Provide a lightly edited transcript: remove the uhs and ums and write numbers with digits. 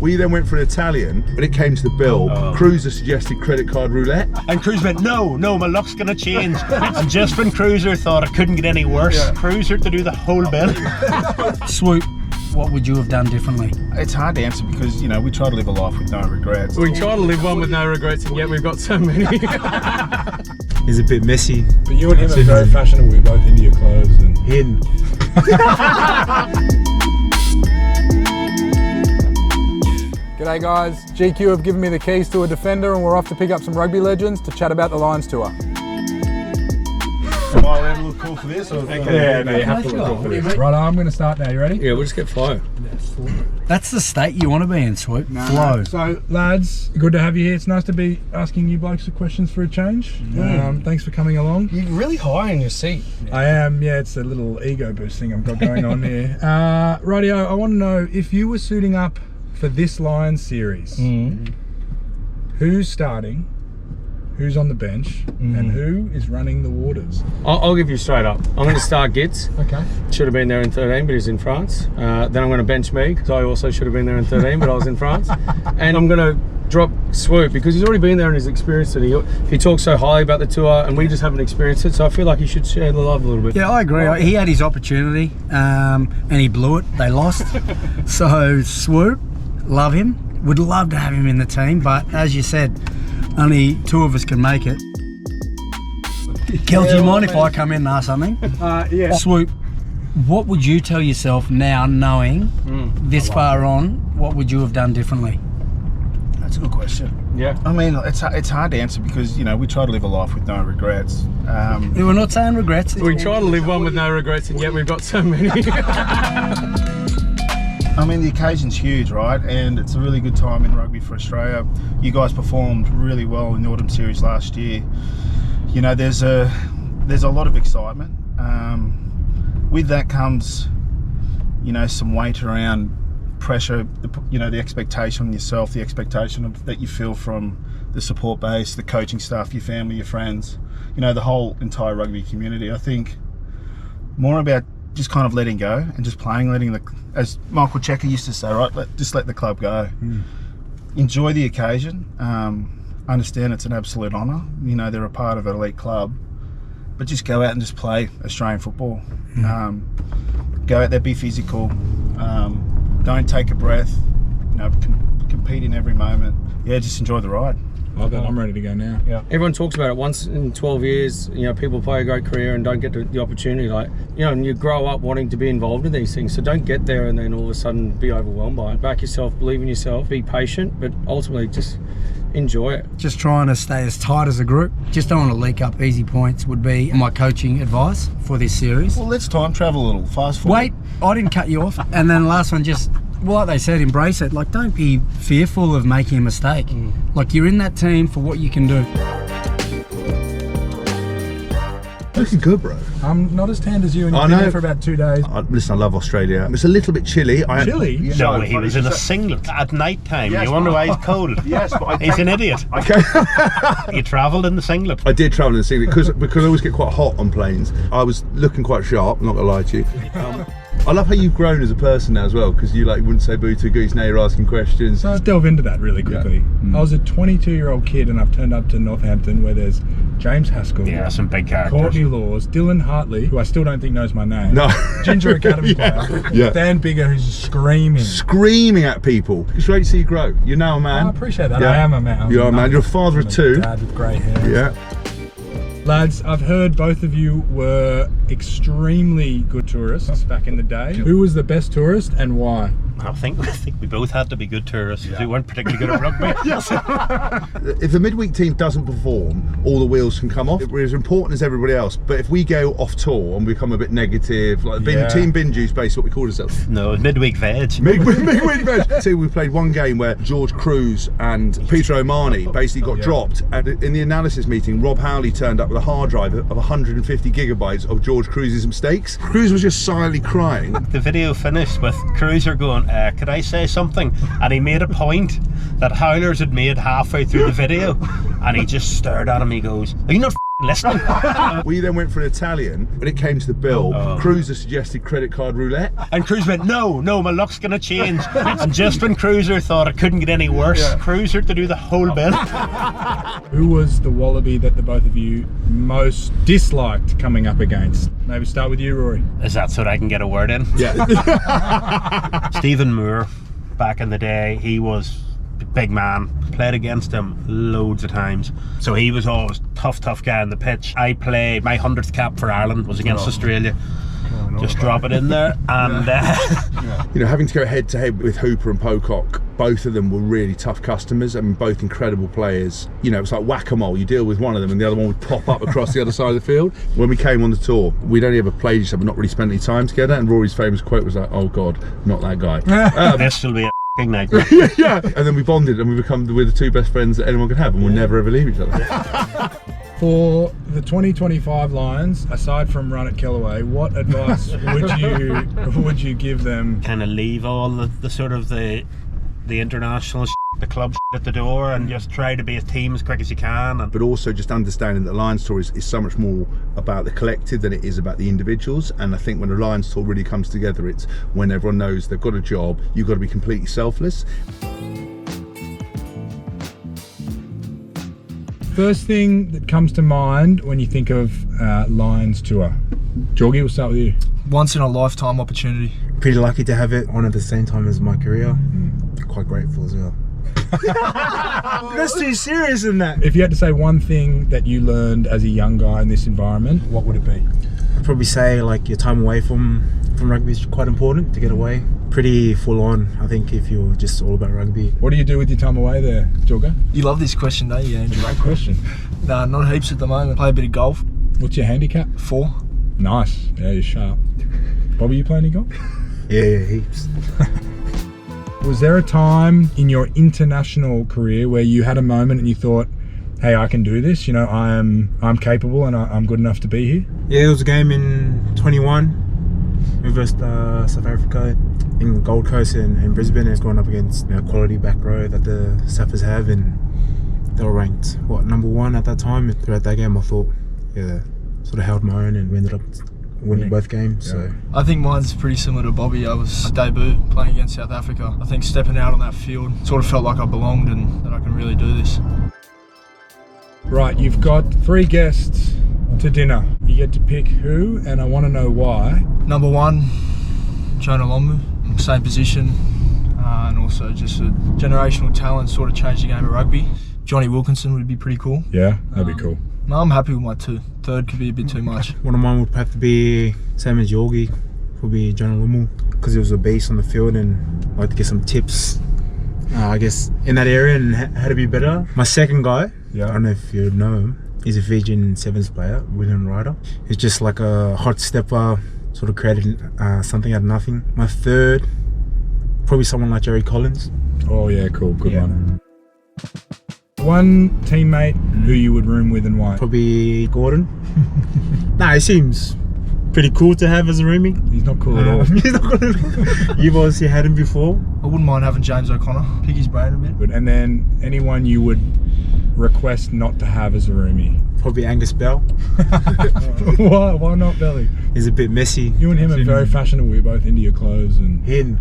We then went for an Italian. When it came to the bill, Cruiser suggested credit card roulette. And Cruiser went, no, my luck's gonna change. And just when Cruiser thought it couldn't get any worse, Cruiser to do the whole bill. Swoop, what would you have done differently? It's hard to answer because, you know, we try to live a life with no regrets. We try to live one with no regrets, and yet we've got so many. It's a bit messy. But you and him are very fashionable. We're both into your clothes and In. G'day guys, GQ have given me the keys to a Defender and we're off to pick up some rugby legends to chat about the Lions tour. Am I allowed to look cool for this? Or? yeah, no, you have to look for this. Right, I'm going to start now. You ready? Yeah, we'll just get flow. That's the state you want to be in, Swoop. Flow. So, lads, good to have you here. It's nice to be asking you blokes the questions for a change. Thanks for coming along. You're really high in your seat. I am, yeah, it's a little ego boost thing I've got going on here. Rightio, I want to know, if you were suiting up for this Lions series, who's starting, who's on the bench, and who is running the waters? I'll give you straight up. I'm going to start Gitz. Okay. Should have been there in 13, but he's in France. Then I'm going to bench me, because I also should have been there in 13, but I was in France. And I'm going to drop Swoop, because he's already been there and he's experienced it. He talks so highly about the tour, and we just haven't experienced it, so I feel like he should share the love a little bit. Yeah, I agree. He had his opportunity, and he blew it. They lost. So, Swoop, love him. Would love to have him in the team, but as you said, only two of us can make it. Kel, do you mind if I come in and ask something? Yeah. Swoop, what would you tell yourself now, knowing this far on, what would you have done differently? That's a good question. Yeah. I mean, it's hard to answer because, you know, we try to live a life with no regrets. We're not saying regrets. We try to live one with no regrets, and yet we've got so many. I mean, the occasion's huge, right? And it's a really good time in rugby for Australia. You guys performed really well in the Autumn Series last year. You know, there's a lot of excitement. With that comes, you know, some weight around pressure, you know, the expectation on yourself, the expectation that you feel from the support base, the coaching staff, your family, your friends, you know, the whole entire rugby community. I think more about just kind of letting go and just playing, as Michael Checker used to say, right, just let the club go. Enjoy the occasion. Understand it's an absolute honour. You know, they're a part of an elite club, but just go out and just play Australian football. Go out there, be physical. Don't take a breath. You know, compete in every moment. Yeah, just enjoy the ride. Love that. I'm ready to go now. Yeah. Everyone talks about it. Once in 12 years, you know, people play a great career and don't get the opportunity. Like, you know, and you grow up wanting to be involved in these things. So don't get there and then all of a sudden be overwhelmed by it. Back yourself, believe in yourself, be patient, but ultimately just enjoy it. Just trying to stay as tight as a group. Just don't want to leak up easy points would be my coaching advice for this series. Well, let's time travel a little. Fast forward. Wait, I didn't cut you off. And then the last one, just, well, like they said, embrace it. Like, don't be fearful of making a mistake. Like, you're in that team for what you can do. Looking good, bro. I'm not as tanned as you, and you've I been know. there for about 2 days. Listen, I love Australia. It's a little bit chilly. Chilly? No, he was in a singlet at night time. Yes, You wonder why he's cold. Yes, but He's an idiot. Okay. You travelled in the singlet. I did travel in the singlet because I always get quite hot on planes. I was looking quite sharp, not gonna lie to you. I love how you've grown as a person now as well, because you wouldn't say boo to goose, now you're asking questions. So let's delve into that really quickly. I was a 22-year-old kid and I've turned up to Northampton where there's James Haskell, Yeah, some big characters. Courtney Laws, Dylan Hartley, who I still don't think knows my name. No. Ginger Academy player. Yeah. Dan Bigger, who's screaming. Screaming at people. It's great to see you grow. You're now a man. I appreciate that. Yeah. I am a man. You're a man. You're a father of two. Dad with grey hair. Yeah. Lads, I've heard both of you were extremely good tourists back in the day. Who was the best tourist and why? I think we both had to be good tourists because we weren't particularly good at rugby. If the midweek team doesn't perform, all the wheels can come off. We're as important as everybody else, but if we go off tour and become a bit negative, like team bin juice, basically what we call ourselves. No, midweek veg. Midweek veg. So we played one game where George Cruz and Peter O'Mahony basically got dropped, and in the analysis meeting, Rob Howley turned up with a hard drive of 150 gigabytes of George Cruz's mistakes. Cruz was just silently crying. The video finished with Cruiser going, could I say something? And he made a point that Howlers had made halfway through the video, and he just stared at him. He goes, are you not listening. We then went for an Italian. When it came to the bill, Cruiser suggested credit card roulette. And Cruiser went, no, my luck's gonna change. And just when Cruiser thought it couldn't get any worse, Cruiser to do the whole bill. Who was the Wallaby that the both of you most disliked coming up against? Maybe start with you, Rory. Is that so that I can get a word in? Yeah. Stephen Moore, back in the day, he was a big man. Played against him loads of times. So he was always tough guy on the pitch. I played, my 100th cap for Ireland was against Australia. Just drop it in there. And you know, having to go head to head with Hooper and Pocock, both of them were really tough customers. I mean, both incredible players. You know, it's like whack-a-mole. You deal with one of them and the other one would pop up across the other side of the field. When we came on the tour, we'd only ever played each other, not really spent any time together, and Rory's famous quote was like, oh God, not that guy. this will be a f***ing nightmare. Yeah. And then we bonded and we're the two best friends that anyone could have, and we'll never ever leave each other. For the 2025 Lions, aside from run at Kellaway, what advice would you give them? Kind of leave all the sort of the international the club at the door, and just try to be a team as quick as you can. And but also just understanding that the Lions Tour is so much more about the collective than it is about the individuals. And I think when the Lions Tour really comes together, it's when everyone knows they've got a job, you've got to be completely selfless. First thing that comes to mind when you think of Lions Tour? Jorgie, we'll start with you. Once in a lifetime opportunity. Pretty lucky to have it on at the same time as my career. Quite grateful as well. That's too serious in that. If you had to say one thing that you learned as a young guy in this environment, what would it be? I'd probably say like your time away from rugby is quite important to get away. Pretty full on, I think, if you're just all about rugby. What do you do with your time away there, Jorga? You love this question, don't you, Andrew? Great question. Nah, not heaps at the moment. Play a bit of golf. What's your handicap? 4. Nice. Yeah, you're sharp. Bobby, you play any golf? Yeah, heaps. Was there a time in your international career where you had a moment and you thought, hey, I can do this, you know, I'm capable and I'm good enough to be here? Yeah, there was a game in 21 versus South Africa in Gold Coast and Brisbane. It's going up against, you know, quality back row that the Sappers have, and they were ranked number 1 at that time. And throughout that game, I thought, yeah, sort of held my own, and we ended up winning both games. So I think mine's pretty similar to Bobby. I was debut playing against South Africa. I think stepping out on that field sort of felt like I belonged and that I can really do this. Right, you've got 3 guests to dinner. You get to pick who, and I want to know why. Number 1, Jonah Lomu, same position, and also just a generational talent, sort of changed the game of rugby. Johnny Wilkinson would be pretty cool. Yeah, that'd be cool. No, I'm happy with my 2. 3rd could be a bit too much. One of mine would have to be same as Jorgie, would be Jonah Lomu, because he was a beast on the field, and I'd like to get some tips, I guess, in that area and how to be better. My second guy, I don't know if you know him, he's a Fijian Sevens player, William Ryder. He's just like a hot stepper, sort of created something out of nothing. My 3rd, probably someone like Jerry Collins. Oh yeah, cool, good one. One teammate who you would room with and why? Probably Gordon. Nah, he seems pretty cool to have as a roomie. He's not cool at all. He's not cool at all. You've obviously had him before. I wouldn't mind having James O'Connor, pick his brain a bit. And then anyone you would request not to have as a roomie? Probably Angus Bell. Why not Belly? He's a bit messy. You and him are very fashionable. You're both into your clothes and him.